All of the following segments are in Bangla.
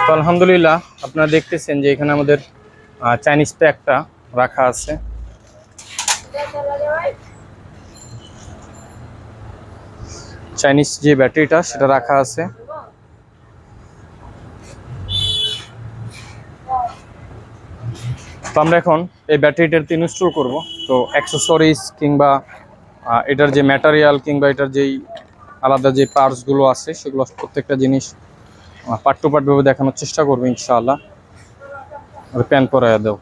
তো আলহামদুলিল্লাহ আপনারা দেখতেছেন যে এখানে আমাদের চাইনিজ প্যাকটা রাখা আছে। চাইনিজ যে ব্যাটারিটা সেটা রাখা আছে। তো আমরা এখন এই ব্যাটারিটাতে ইনস্টল করব। তো অ্যাক্সেসরিজ কিংবা এটার যে ম্যাটেরিয়াল কিংবা এটার যেই আলাদা যে পার্টসগুলো আছে সেগুলো প্রত্যেকটা জিনিস পার্ট টু পার্ট ভাবে দেখানোর চেষ্টা করবো ইনশাআল্লাহ। প্যান পরাইয়া দাও।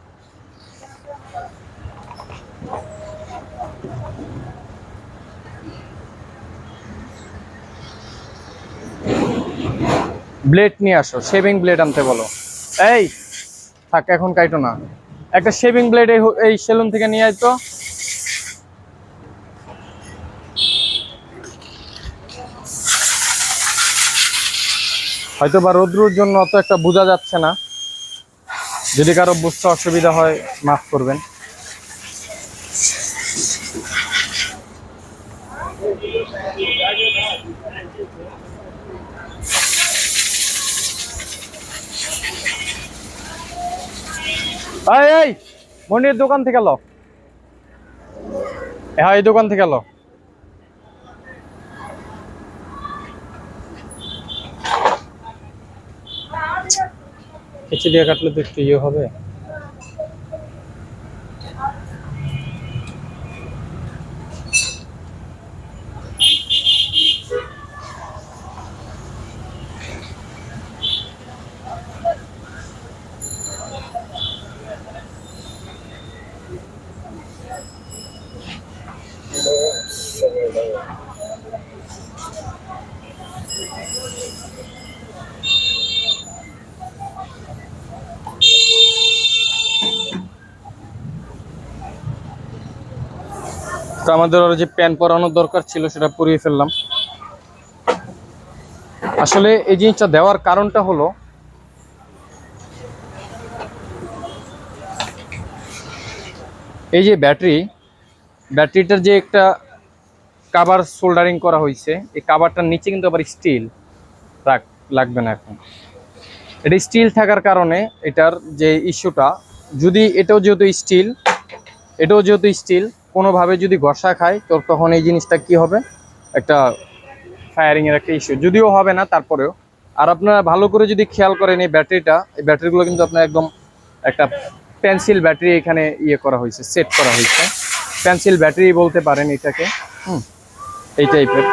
ব্লেড নিয়ে আসো, শেভিং ব্লেড আনতে বলো। এই থাক, এখন কাইটো না, একটা শেভিং ব্লেড এই সেলুন থেকে নিয়ে আয় তো। হয়তো বা রোদ্রুর জন্য অত একটা বোঝা যাচ্ছে না, যদি কারো বুঝতে অসুবিধা হয় মাফ করবেন। এই মনির দোকান থেকে লো, হ্যাঁ এই দোকান থেকে লো। কেচি দিয়ে কাটলে তো একটু ইয়ে হবে। তো আমাদের ওর যে প্যান পরানোর দরকার ছিল সেটা পরিয়ে ফেললাম। আসলে এই জিনিসটা দেওয়ার কারণটা হলো এই যে ব্যাটারিটার যে একটা কাভার সোল্ডারিং করা হয়েছে, এই কাভারটার নিচে কিন্তু আবার স্টিল লাগবে না। এখন এটা স্টিল থাকার কারণে এটার যে ইস্যুটা, যদি এটাও যেহেতু স্টিল কোনোভাবে যদি ঘষা খায় তো তখন এই জিনিসটা কি হবে, একটা ফায়ারিংয়ের একটা ইস্যু, যদিও হবে না তারপরেও। আর আপনারা ভালো করে যদি খেয়াল করেন এই ব্যাটারিগুলো কিন্তু আপনার একদম একটা পেন্সিল ব্যাটারি এখানে ইয়ে করা হয়েছে, সেট করা হয়েছে। পেন্সিল ব্যাটারি বলতে পারেন এটাকে। এই টাইপের।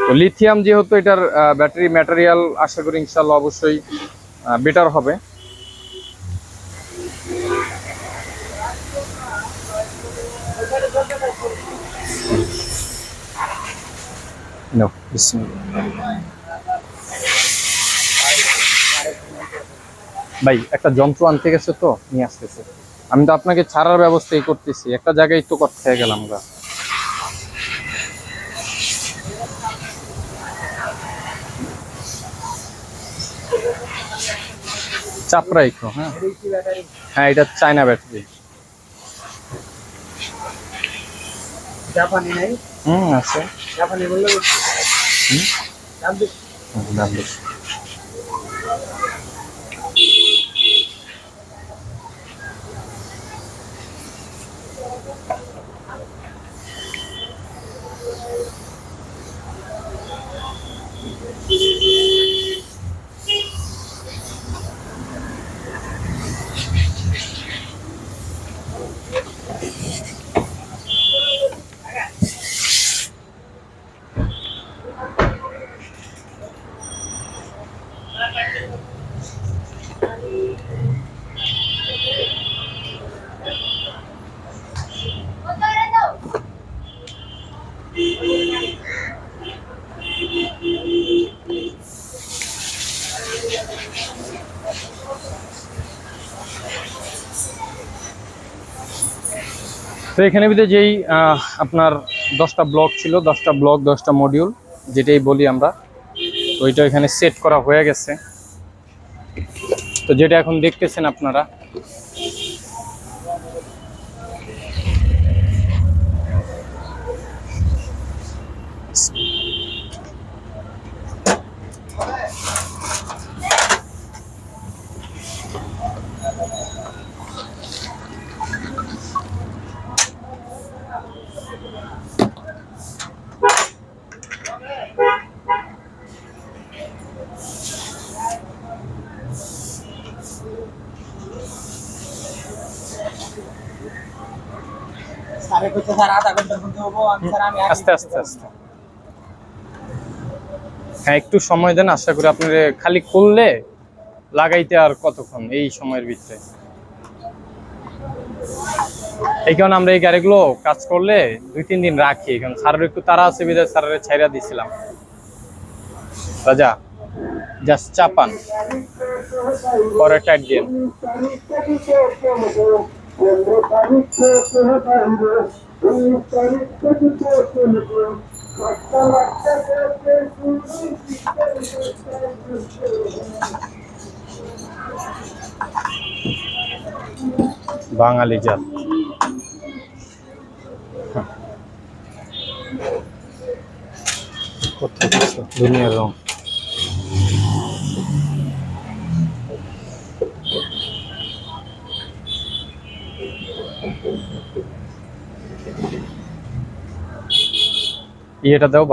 তো লিথিয়াম যেহেতু এটার ব্যাটারি ম্যাটেরিয়াল, আশা করি ইনশাল্লাহ অবশ্যই বেটার হবে। ভাই একটা যন্ত্র আনতে গেছে তো নিয়ে আসতেছে, আমি তো আপনাকে ছাড়ার ব্যবস্থাই করতেছি, একটা জায়গায় তো করতে গেলাম গা। চাপড়া একটু। হ্যাঁ এটা চায়না ব্যাটারি। জাপানি নাই? আছে জাপানি বললে দাম বেশি। তো এখানে ভিতরে যেই আপনার 10টা ব্লক ছিল, 10টা ব্লক 10টা মডিউল যেটাই বলি আমরা, তো ওইটা এখানে সেট করা হয়ে গেছে। তো যেটা এখন দেখতেছেন আপনারা, আস্তে আস্তে আস্তে, হ্যাঁ একটু সময় দেন, আশা করি আপনার খালি খুললে লাগাইতে আর কতক্ষণ এই সময়ের ভিতরে। এই কারণে আমরা এই গাড়িগুলো কাজ করলে 2-3 দিন রাখি, কারণ স্যারের একটু তারা আছে বিধায় স্যারের ছাইরা দিছিলাম। রাজা জাস্ট চাপান পরে টাইট দিয়ে। বাঙালি জাত দুনিয়ার রং। ইয়েটা দাও,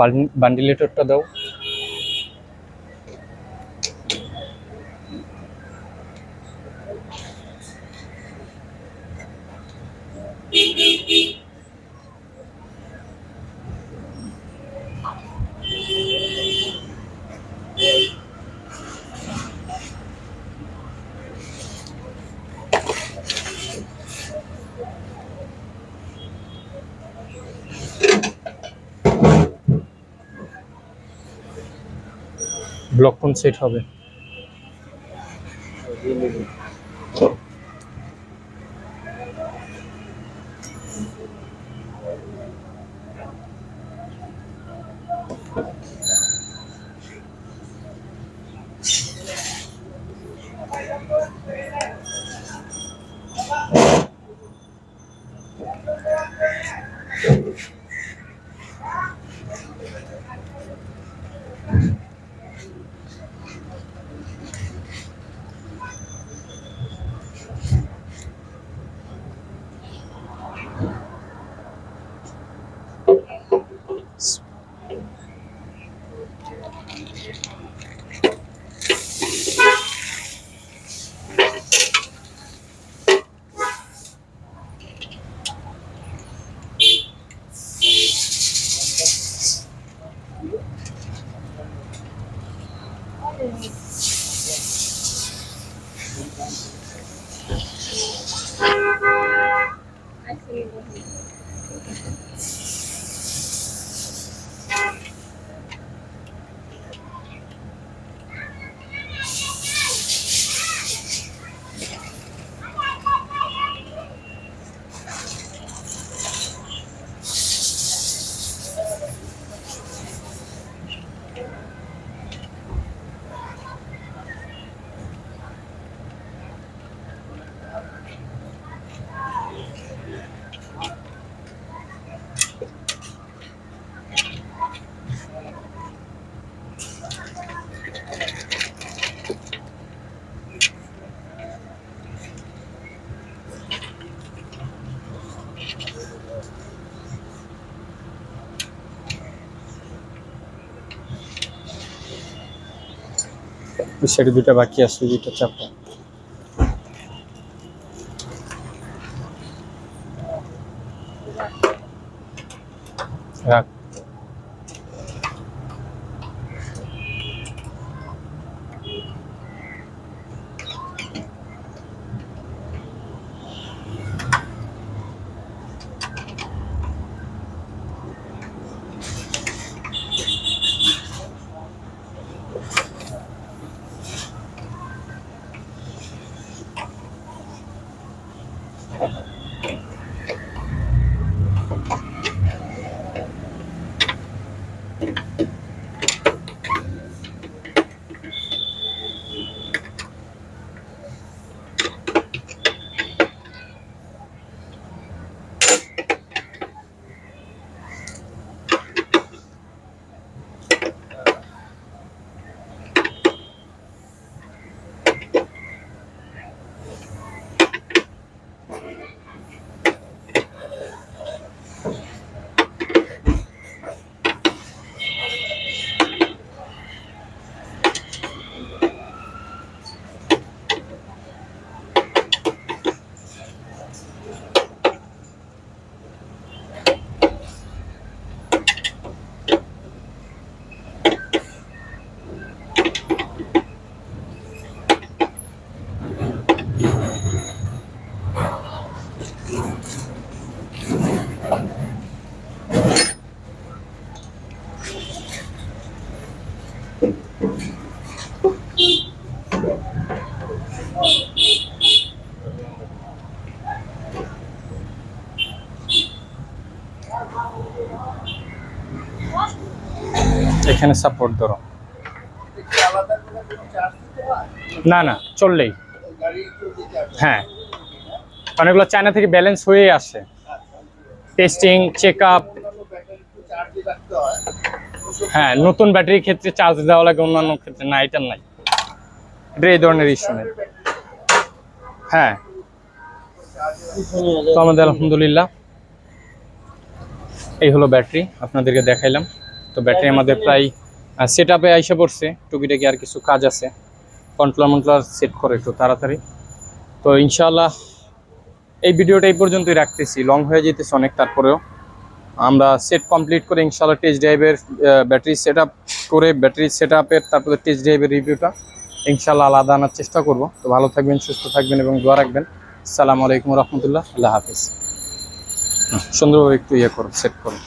বান্ডিলেটরটা দাও। ব্লক কোন সেট হবে? সেটা দুটো বাকি আছে, দুটো চাপা রাখ। এখানে সাপোর্ট ধরো, না না চললেই, হ্যাঁ অনেকগুলো চায়না থেকে ব্যালেন্স হয়ে আসে, টেস্টিং চেক আপ। হ্যাঁ নতুন ব্যাটারির ক্ষেত্রে চার্জ দেওয়া লাগে, অন্যান্য ক্ষেত্রে না, এটা নাই, এটা এই ধরনের ইস্যু নেই। হ্যাঁ তো আমাদের আলহামদুলিল্লাহ এই হলো ব্যাটারি, আপনাদেরকে দেখাইলাম। তো ব্যাটারি আমাদের প্রায় সেট আপে আইসা পড়ছে, টুকিটাকি আর কিছু কাজ আছে, কন্ট্রোলার সেট করে একটু তাড়াতাড়ি। তো ইনশাআল্লাহ এই ভিডিওটা এই পর্যন্তই রাখতেছি, লং হয়ে যেতেছে অনেক, তারপরেও আমরা সেট কমপ্লিট করে ইনশাআল্লাহ টেস্ট ড্রাইভের ব্যাটারি সেট আপ করে, ব্যাটারি সেট আপের তারপরে টেস্ট ড্রাইভের রিভিউটা ইনশাআল্লাহ আলাদা আনার চেষ্টা করব। তো ভালো থাকবেন, সুস্থ থাকবেন এবং দোয়া রাখবেন। আসসালামু আলাইকুম রহমতুল্লাহ, আল্লাহ হাফিজ। সুন্দরভাবে একটু ইয়ে করো, সেট করো।